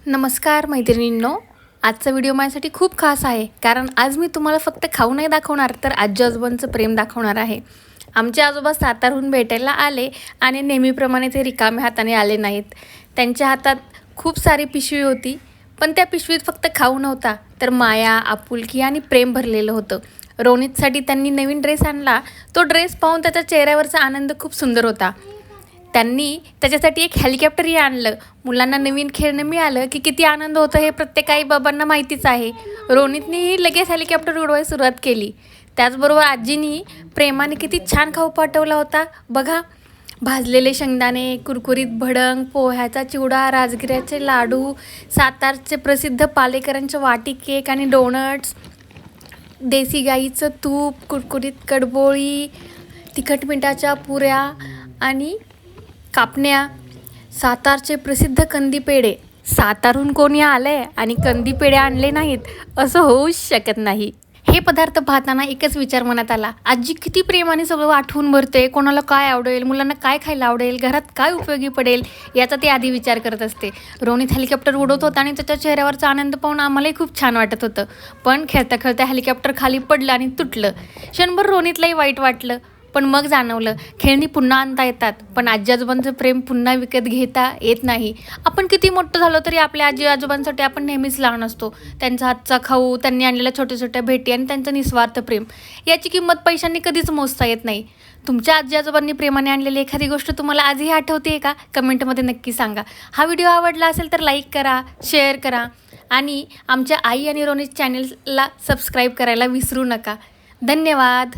नमस्कार मैत्रिणींनो, आजचा व्हिडिओ माझ्यासाठी खूप खास आहे. कारण आज मी तुम्हाला फक्त खाऊ नाही दाखवणार तर आजी आजोबांचं प्रेम दाखवणार आहे. आमचे आजोबा सातारहून भेटायला आले आणि नेहमीप्रमाणे ते रिकाम्या हाताने आले नाहीत. त्यांच्या हातात खूप सारी पिशवी होती, पण त्या पिशवीत फक्त खाऊ नव्हता तर माया, आपुलकी आणि प्रेम भरलेलं होतं. रोनितसाठी त्यांनी नवीन ड्रेस आणला. तो ड्रेस पाहून त्याच्या चेहऱ्यावरचा आनंद खूप सुंदर होता. त्यांनी त्याच्यासाठी एक हेलिकॉप्टरही आणलं. मुलांना नवीन खेळणं मिळालं की किती आनंद होतो हे प्रत्येक आई बाबांना माहितीच आहे. रोनितनेही लगेच हेलिकॉप्टर उडवायला सुरुवात केली. त्याचबरोबर आजीनी प्रेमाने किती छान खाऊ पाठवला होता बघा. भाजलेले शेंगदाणे, कुरकुरीत भडंग, पोह्याचा चिवडा, राजगिऱ्याचे लाडू, सातारचे प्रसिद्ध पालेकरांचे वाटी केक आणि डोनट्स, देसी गाईचं तूप, कुरकुरीत कडबोळी, तिखट मिठाच्या पुऱ्या आणि कापण्या, सातारचे प्रसिद्ध कंदी पेढे. सातारहून कोणी आलंय आणि कंदी पेढे आणले नाहीत असं होऊच शकत नाही. हे पदार्थ पाहताना एकच विचार मनात आला, आजी किती प्रेमाने सगळं आठवून भरते. कोणाला काय आवडेल, मुलांना काय खायला आवडेल, घरात काय उपयोगी पडेल याचा ते आधी विचार करत असते. रोनित हेलिकॉप्टर उडवत होता आणि त्याच्या चेहऱ्यावरचा आनंद पाहून आम्हालाही खूप छान वाटत होतं. पण खेळता खेळता हेलिकॉप्टर खाली पडलं आणि तुटलं. क्षणभर रोनितलाही वाईट वाटलं, पण मग जाणवलं खेळणी पुन्हा आणता येतात, पण आजी आजोबांचं प्रेम पुन्हा विकत घेता येत नाही. आपण किती मोठं झालो तरी आपल्या आजी आजोबांसाठी आपण नेहमीच लहान असतो. त्यांचा हातचा खाऊ, त्यांनी आणलेल्या छोट्या छोट्या भेटी आणि त्यांचं निस्वार्थ प्रेम याची किंमत पैशांनी कधीच मोजता येत नाही. तुमच्या आजी आजोबांनी प्रेमाने आणलेली एखादी गोष्ट तुम्हाला आजही आठवते का? कमेंटमध्ये नक्की सांगा. हा व्हिडिओ आवडला असेल तर लाईक करा, शेअर करा आणि आमच्या आई आणि रोनित चॅनलला सबस्क्राईब करायला विसरू नका. धन्यवाद.